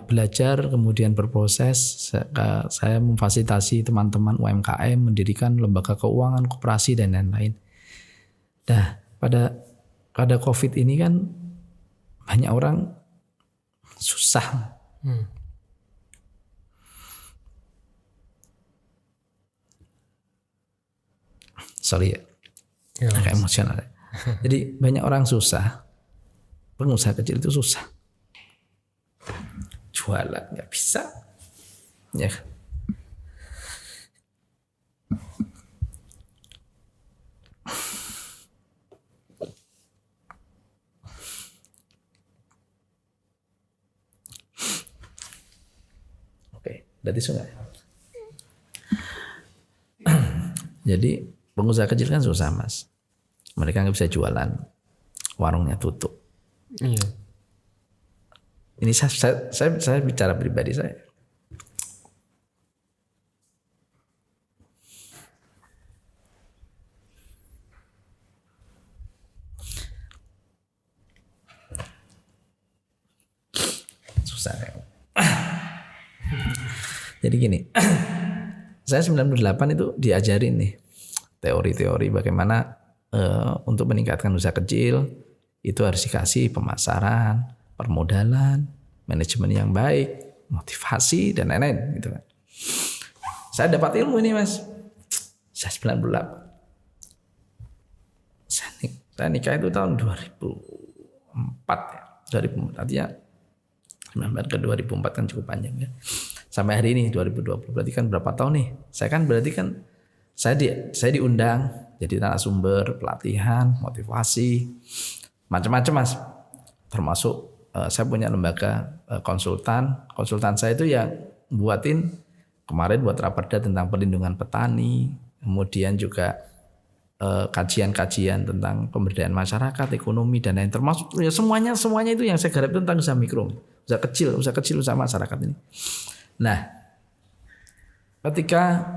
belajar, kemudian berproses. Saya memfasilitasi teman-teman UMKM mendirikan lembaga keuangan, koperasi dan lain-lain. Nah, pada COVID ini kan banyak orang susah. Sorry ya. Agak emosional. Jadi banyak orang susah, pengusaha kecil itu susah, jualan nggak bisa, ya. Oke, berarti sungai. Jadi pengusaha kecil kan susah Mas. Mereka nggak bisa jualan, warungnya tutup. Iya. Ini saya bicara pribadi saya. Susah ya. Jadi gini, saya 98 itu diajarin nih teori-teori bagaimana untuk meningkatkan usaha kecil itu harus dikasih pemasaran, permodalan, manajemen yang baik, motivasi dan lain-lain gitu kan. Saya dapat ilmu ini Mas. Saya 98. Saya nikah itu tahun 2004 ya. 2004 artinya 19 ke 2004 kan cukup panjang ya. Sampai hari ini 2020 berarti kan berapa tahun nih? Saya kan berarti kan saya diundang jadi narasumber, pelatihan, motivasi, macam-macam Mas. Termasuk saya punya lembaga konsultan. Konsultan saya itu yang buatin kemarin buat raperda tentang perlindungan petani, kemudian juga kajian-kajian tentang pemberdayaan masyarakat, ekonomi dan lain, termasuk ya semuanya itu yang saya garap tentang usaha mikro, usaha kecil, usaha masyarakat ini. Nah, ketika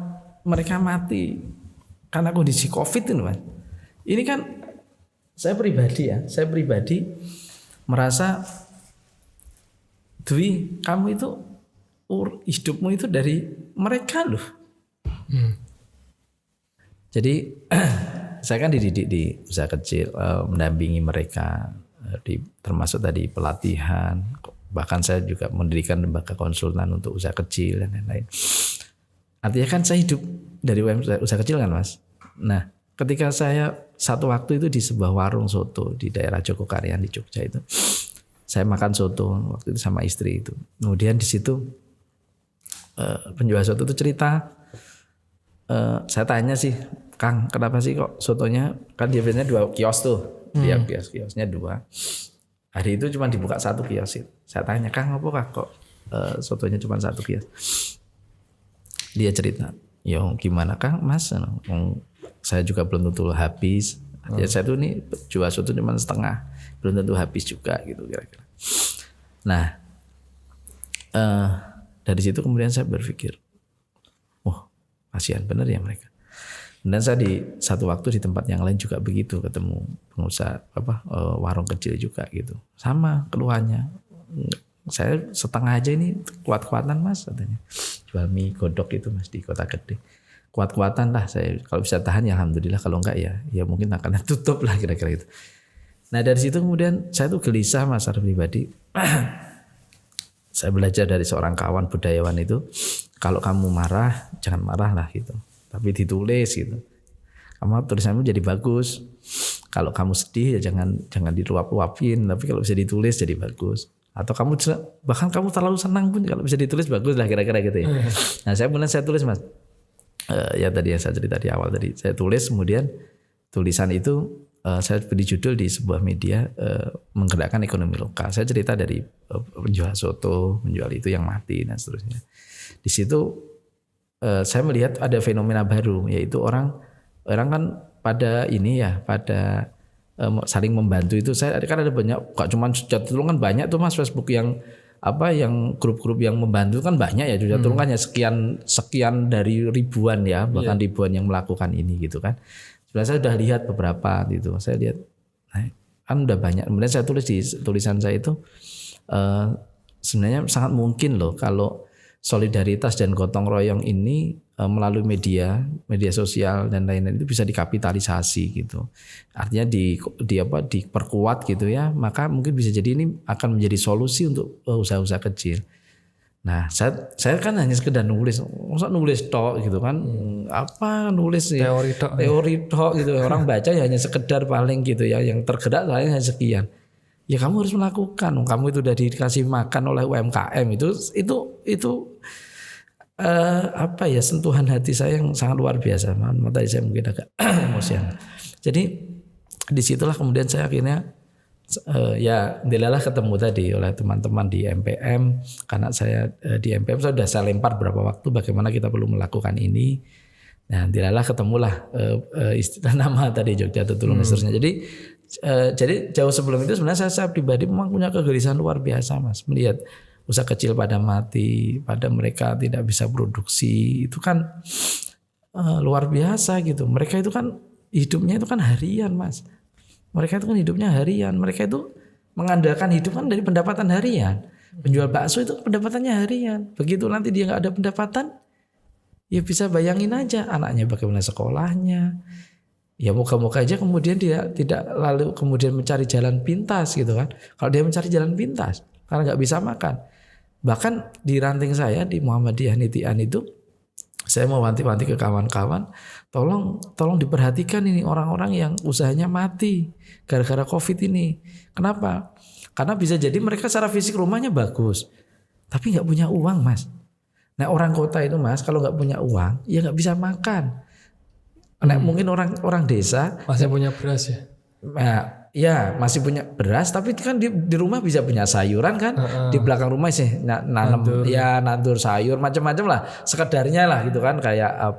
mereka mati karena kondisi COVID ini, Mas. Ini kan saya pribadi merasa, Dwi, kamu itu hidupmu itu dari mereka loh. Jadi saya kan dididik di usaha kecil, mendampingi mereka, termasuk tadi pelatihan, bahkan saya juga mendirikan lembaga konsultan untuk usaha kecil dan lain-lain. Artinya kan saya hidup dari usaha kecil kan Mas. Nah ketika saya satu waktu itu di sebuah warung soto di daerah Jogokarian di Jogja itu, saya makan soto waktu itu sama istri itu. Kemudian di situ penjual soto itu cerita, saya tanya sih, Kang, kenapa sih kok sotonya, kan dia biasanya 2 kios tuh, dia kiosnya 2. Hari itu cuma dibuka 1 kios itu. Saya tanya, Kang, apa kok sotonya cuma 1 kios? Dia cerita, ya gimana Kang, Mas, saya juga belum tentu habis. Ya saya tuh nih jual soto cuma setengah, belum tentu habis juga gitu kira-kira. Nah, dari situ kemudian saya berpikir, kasihan bener ya mereka. Dan saya di satu waktu di tempat yang lain juga begitu, ketemu pengusaha warung kecil juga gitu, sama keluhannya. Saya setengah aja ini kuat-kuatan Mas katanya, jual mie godok itu Mas di Kota Gede, kuat-kuatan lah saya, kalau bisa tahan ya alhamdulillah, kalau enggak ya mungkin akan tutup lah kira-kira itu. Nah dari situ kemudian saya tuh gelisah Mas secara pribadi. Saya belajar dari seorang kawan budayawan itu, kalau kamu marah jangan marah lah gitu, tapi ditulis gitu. Kamu tulisanmu jadi bagus. Kalau kamu sedih ya jangan diluap-luapin, tapi kalau bisa ditulis jadi bagus. Atau kamu bahkan kamu terlalu senang pun kalau bisa ditulis bagus lah kira-kira gitu ya. Nah saya tulis Mas. Ya tadi yang saya cerita di awal tadi, saya tulis, kemudian tulisan itu saya beri judul di sebuah media menggerakkan ekonomi lokal. Saya cerita dari penjual soto, penjual itu yang mati dan seterusnya. Di situ saya melihat ada fenomena baru, yaitu orang kan pada saling membantu itu. Saya kan ada banyak, gak cuma Jogja Tetulung kan banyak tuh Mas, Facebook yang grup-grup yang membantu kan banyak ya. Jogja Tetulung kan ya sekian dari ribuan ya, bahkan ribuan yang melakukan ini gitu kan. Sebenarnya saya sudah lihat beberapa gitu. Saya lihat kan udah banyak. Kemudian saya tulis di tulisan saya itu sebenarnya sangat mungkin loh kalau solidaritas dan gotong royong ini melalui media sosial dan lain-lain itu bisa dikapitalisasi gitu. Artinya diperkuat gitu ya. Maka mungkin bisa jadi ini akan menjadi solusi untuk usaha-usaha kecil. Nah, saya kan hanya sekedar nulis tok gitu kan. Apa nulis ya? Teori tok gitu. Orang baca ya hanya sekedar paling gitu ya. Yang tergerak hanya sekian. Ya kamu harus melakukan. Kamu itu udah dikasih makan oleh UMKM itu sentuhan hati saya yang sangat luar biasa. Tadi saya mungkin agak emosian. Jadi disitulah kemudian saya akhirnya alhamdulillah ketemu tadi oleh teman-teman di MPM. Karena saya di MPM sudah saya lempar beberapa waktu bagaimana kita perlu melakukan ini. Nah, alhamdulillah ketemulah istilah nama tadi Jogja Tetulung dan seterusnya. Jadi jauh sebelum itu sebenarnya saya pribadi memang punya kegelisahan luar biasa Mas, melihat usaha kecil pada mati, pada mereka tidak bisa produksi, itu kan luar biasa gitu. Mereka itu kan hidupnya itu kan harian Mas. Mereka itu kan hidupnya harian. Mereka itu mengandalkan hidup kan dari pendapatan harian. Penjual bakso itu pendapatannya harian. Begitu nanti dia nggak ada pendapatan, ya bisa bayangin aja anaknya bagaimana sekolahnya. Ya moga-moga aja kemudian dia tidak lalu kemudian mencari jalan pintas gitu kan. Kalau dia mencari jalan pintas karena nggak bisa makan. Bahkan di ranting saya di Muhammadiyah Nitian itu saya mau wanti-wanti ke kawan-kawan, tolong diperhatikan ini orang-orang yang usahanya mati gara-gara Covid ini. Kenapa? Karena bisa jadi mereka secara fisik rumahnya bagus, tapi nggak punya uang Mas. Nah orang kota itu Mas kalau nggak punya uang, ya nggak bisa makan. Nah, mungkin orang desa masih punya beras ya. Nah, ya masih punya beras, tapi kan di rumah bisa punya sayuran kan. Di belakang rumah sih nanam nandur sayur macam-macam lah, sekedarnya lah gitu kan, kayak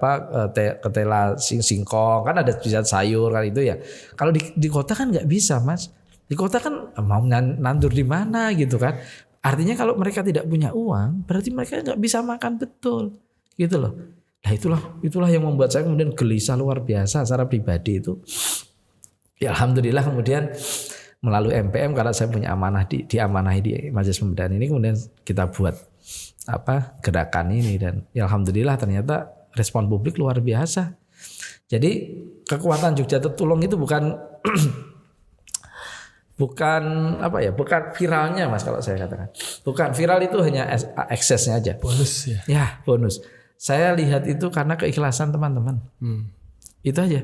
ketela singkong kan ada bisa sayur kan itu ya. Kalau di kota kan nggak bisa Mas. Di kota kan mau nandur di mana gitu kan. Artinya kalau mereka tidak punya uang, berarti mereka nggak bisa makan betul, gitu loh. Nah itulah yang membuat saya kemudian gelisah luar biasa secara pribadi itu. Ya alhamdulillah kemudian melalui MPM karena saya punya amanah diamanahi di Majelis Pemberdayaan ini, kemudian kita buat gerakan ini dan ya alhamdulillah ternyata respon publik luar biasa. Jadi kekuatan Jogja Tetulung itu bukan viralnya Mas, kalau saya katakan. Bukan viral, itu hanya aksesnya aja. Bonus ya. Ya, bonus. Saya lihat itu karena keikhlasan teman-teman. Itu aja.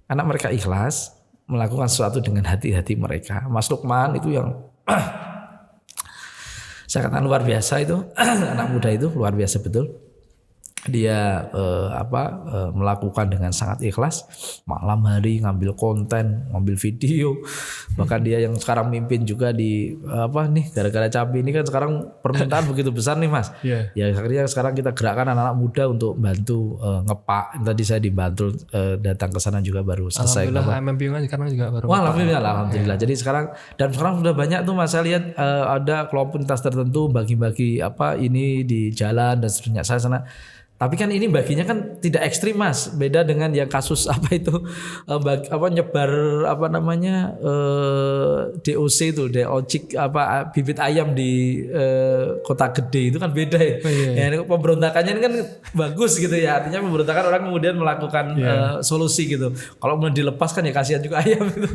Karena mereka ikhlas melakukan sesuatu dengan hati-hati mereka. Mas Lukman itu yang saya katakan luar biasa itu. Anak muda itu luar biasa betul. Dia melakukan dengan sangat ikhlas, malam hari ngambil konten, ngambil video. Bahkan dia yang sekarang mimpin juga di gara-gara cabai ini kan sekarang permintaan begitu besar nih Mas. Yeah. Ya akhirnya sekarang kita gerakkan anak-anak muda untuk bantu ngepak. Tadi saya dibantu datang ke sana juga baru selesai. Alhamdulillah MMPU kan sekarang juga baru. Wah, alhamdulillah. Jadi sekarang sudah banyak tuh Mas, saya lihat ada kelompok lintas tertentu bagi-bagi ini di jalan dan seterusnya. Saya sana. Tapi kan ini baginya kan tidak ekstrim Mas, beda dengan yang kasus nyebar DOC itu, bibit ayam di kota gede itu kan beda ya. Oh, iya. Ya, pemberontakannya ini kan bagus gitu ya, artinya pemberontakan orang kemudian melakukan solusi gitu. Kalau mau dilepaskan ya kasihan juga ayam gitu.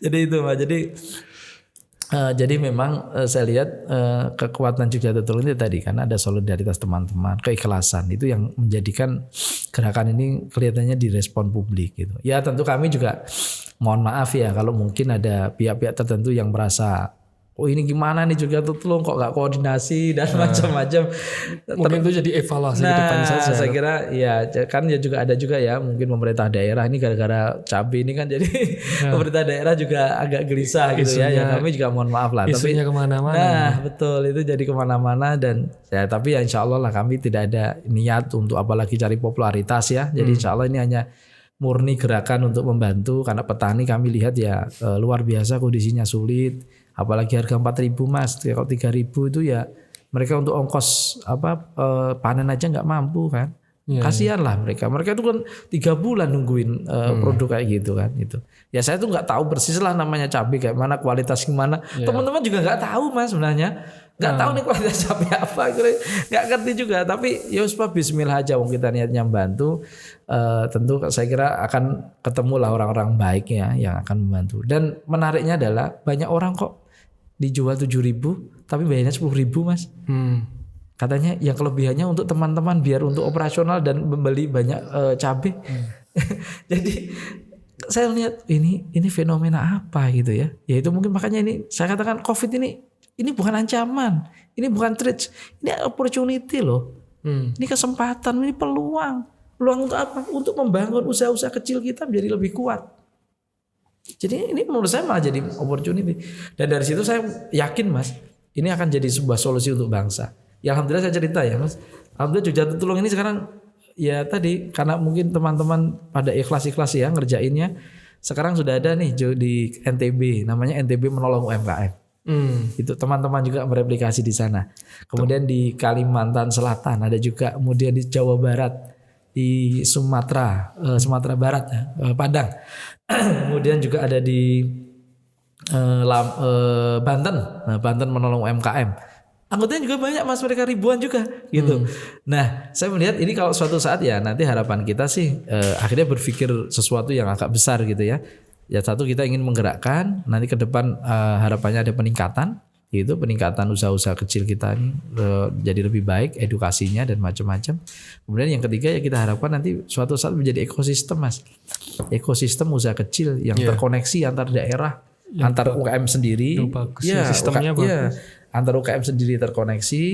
Jadi itu Mas, jadi memang saya lihat kekuatan Jogja Tetulung itu tadi kan ada solidaritas teman-teman, keikhlasan itu yang menjadikan gerakan ini kelihatannya direspon publik gitu. Ya tentu kami juga mohon maaf ya kalau mungkin ada pihak-pihak tertentu yang merasa oh ini gimana nih juga Tetulung kok nggak koordinasi dan macam-macam. Mungkin itu jadi evaluasi ke depan saja. Saya kira ya kan ya juga ada juga ya mungkin pemerintah daerah ini gara-gara cabai ini kan jadi pemerintah daerah juga agak gelisah gitu ya. Ya kami juga mohon maaf lah. Isunya kemana-mana. Nah betul itu jadi kemana-mana dan ya tapi ya insya Allah lah kami tidak ada niat untuk apalagi cari popularitas ya. Jadi insya Allah ini hanya murni gerakan untuk membantu karena petani kami lihat ya luar biasa kondisinya sulit. Apalagi harga 4.000 Mas, kalau 3.000 itu ya mereka untuk ongkos panen aja nggak mampu kan. Kasihan lah mereka itu kan 3 bulan nungguin produk kayak gitu kan itu. Ya saya tuh nggak tahu persis lah namanya cabai kayak mana, kualitas gimana. Teman-teman juga nggak tahu Mas sebenarnya. Nggak tahu nih kualitas cabai apa, nggak ngerti juga. Tapi ya bismillah aja, wong kita niatnya membantu. Tentu saya kira akan ketemu lah orang-orang baik ya yang akan membantu. Dan menariknya adalah banyak orang kok dijual 7.000 tapi bayarnya 10.000 Mas. Katanya yang kelebihannya untuk teman-teman biar untuk operasional dan membeli banyak cabai. Jadi saya lihat ini fenomena apa gitu ya. Ya itu mungkin makanya ini saya katakan COVID ini bukan ancaman, ini bukan threat, ini opportunity loh. Ini kesempatan, ini peluang. Peluang untuk apa? Untuk membangun usaha-usaha kecil kita menjadi lebih kuat. Jadi ini menurut saya malah jadi opportunity. Dan dari situ saya yakin Mas, ini akan jadi sebuah solusi untuk bangsa. Ya alhamdulillah saya cerita ya Mas. Alhamdulillah Jogja Tetulung ini sekarang ya tadi karena mungkin teman-teman pada ikhlas-ikhlas ya ngerjainnya. Sekarang sudah ada nih di NTB, namanya NTB Menolong UMKM. Itu teman-teman juga mereplikasi di sana. Kemudian di Kalimantan Selatan ada juga, kemudian di Jawa Barat, di Sumatera Barat, Padang. Kemudian juga ada di Banten, Banten Menolong UMKM. Anggotanya juga banyak Mas, mereka ribuan juga gitu. Nah saya melihat ini kalau suatu saat ya nanti harapan kita sih akhirnya berpikir sesuatu yang agak besar gitu ya. Ya satu kita ingin menggerakkan, nanti ke depan harapannya ada peningkatan usaha-usaha kecil kita ini jadi lebih baik edukasinya dan macam-macam. Kemudian yang ketiga ya kita harapkan nanti suatu saat menjadi ekosistem Mas, ekosistem usaha kecil yang terkoneksi antar daerah, antar UKM sendiri, sistemnya bagus. Antar UKM sendiri terkoneksi,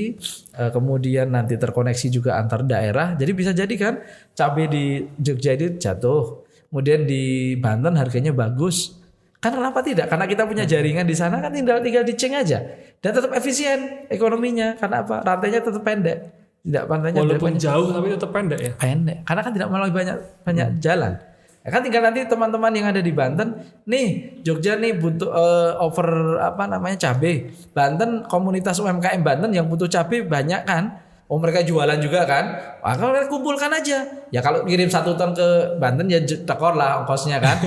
kemudian nanti terkoneksi juga antar daerah. Jadi bisa jadi kan cabai di Jogja itu jatuh, kemudian di Banten harganya bagus. Kan kenapa tidak? Karena kita punya jaringan di sana kan tinggal diceng aja dan tetap efisien ekonominya. Karena apa? Rantainya tetap pendek. Tidak pantainya walaupun jauh tapi tetap pendek ya. Pendek. Karena kan tidak melalui banyak jalan. Ya kan tinggal nanti teman-teman yang ada di Banten, nih Jogja nih butuh over cabai. Banten komunitas UMKM Banten yang butuh cabai banyak kan. Oh mereka jualan juga kan. Kalau mereka kumpulkan aja. Ya kalau kirim 1 ton ke Banten ya tekor lah ongkosnya kan.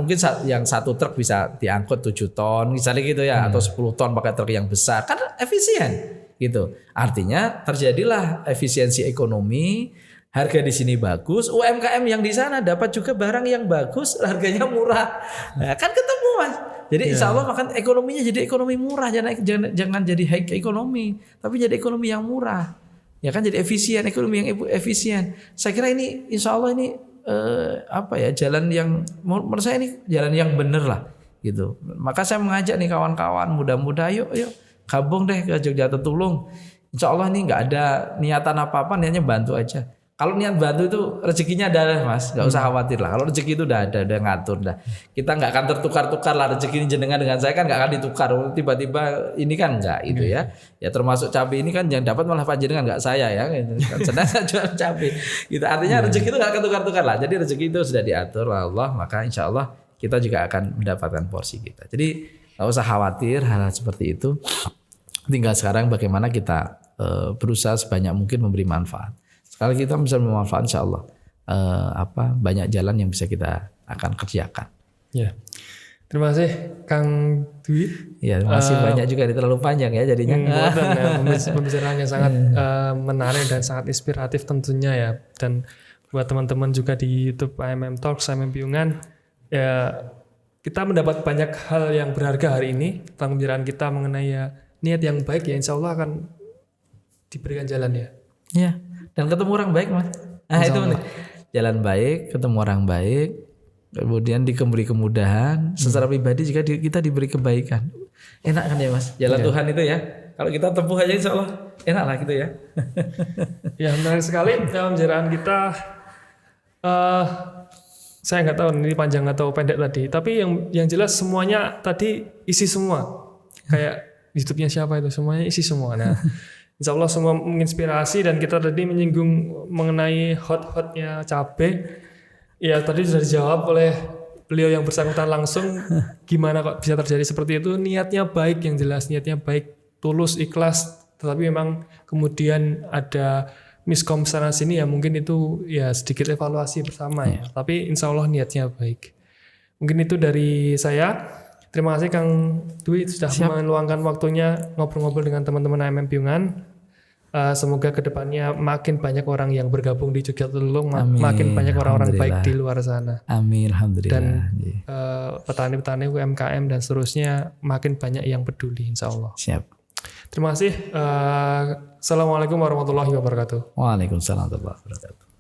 Mungkin yang 1 truk bisa diangkut 7 ton misalnya gitu ya. Atau 10 ton pakai truk yang besar. Kan efisien gitu. Artinya terjadilah efisiensi ekonomi. Harga di sini bagus, UMKM yang di sana dapat juga barang yang bagus, harganya murah. Nah, kan ketemu Mas. Jadi insya Allah makan ekonominya jadi ekonomi murah, jangan jadi high ekonomi, tapi jadi ekonomi yang murah. Ya kan jadi efisien, ekonomi yang efisien. Saya kira ini insya Allah ini jalan yang menurut saya ini jalan yang benar lah gitu. Maka saya mengajak nih kawan-kawan muda-muda yuk gabung deh ke Jogja Tetulung. Insya Allah ini nggak ada niatan apa-apa, niatnya bantu aja. Kalau niat bantu itu rezekinya ada Mas, nggak usah khawatir lah. Kalau rezeki itu udah ngatur dah. Kita nggak akan tertukar-tukar lah rezeki ini jenengan dengan saya kan nggak akan ditukar. Tiba-tiba ini kan nggak itu ya. Ya termasuk cabai ini kan yang dapat malah Pak jenengan nggak saya ya. Sedang saya jual cabai. Gitu artinya rezeki itu nggak akan tukar-tukar lah. Jadi rezeki itu sudah diatur oleh Allah, maka insya Allah kita juga akan mendapatkan porsi kita. Jadi nggak usah khawatir hal-hal seperti itu. Tinggal sekarang bagaimana kita berusaha sebanyak mungkin memberi manfaat. Kalau kita bisa memanfaatkan insya Allah banyak jalan yang bisa kita akan kerjakan. Ya, terima kasih Kang Dwi. Ya, masih banyak juga terlalu panjang ya jadinya. Pembicaraan yang sangat menarik dan sangat inspiratif tentunya ya. Dan buat teman-teman juga di YouTube AMM Talks, AMM Piungan, ya kita mendapat banyak hal yang berharga hari ini. Pembicaraan kita mengenai ya niat yang baik ya insya Allah akan diberikan jalan ya. Ya. Dan ketemu orang baik Mas. Itu nih. Jalan baik, ketemu orang baik, kemudian diberi kemudahan. Secara pribadi juga kita diberi kebaikan. Enak kan ya Mas, jalan Tuhan itu ya. Kalau kita tempuh aja insya Allah enak lah gitu ya. Ya menarik sekali pembicaraan kita. Saya nggak tahu ini panjang atau pendek tadi, tapi yang jelas semuanya tadi isi semua. Kayak YouTube-nya siapa itu, semuanya isi semua. Nah, insya Allah semua menginspirasi, dan kita tadi menyinggung mengenai hot-hotnya cabai. Ya tadi sudah dijawab oleh beliau yang bersangkutan langsung, gimana kok bisa terjadi seperti itu. Niatnya baik, yang jelas niatnya baik, tulus, ikhlas, tetapi memang kemudian ada miskom sana sini, ya mungkin itu ya sedikit evaluasi bersama ya. Tapi insya Allah niatnya baik. Mungkin itu dari saya. Terima kasih Kang Dwi sudah meluangkan waktunya ngobrol-ngobrol dengan teman-teman AMM Piungan. Semoga kedepannya makin banyak orang yang bergabung di Jogja Tetulung, makin banyak orang-orang baik di luar sana. Amin, alhamdulillah. Dan petani-petani UMKM dan seterusnya makin banyak yang peduli, insya Allah. Siap. Terima kasih. Assalamualaikum warahmatullahi wabarakatuh. Waalaikumsalam warahmatullahi wabarakatuh.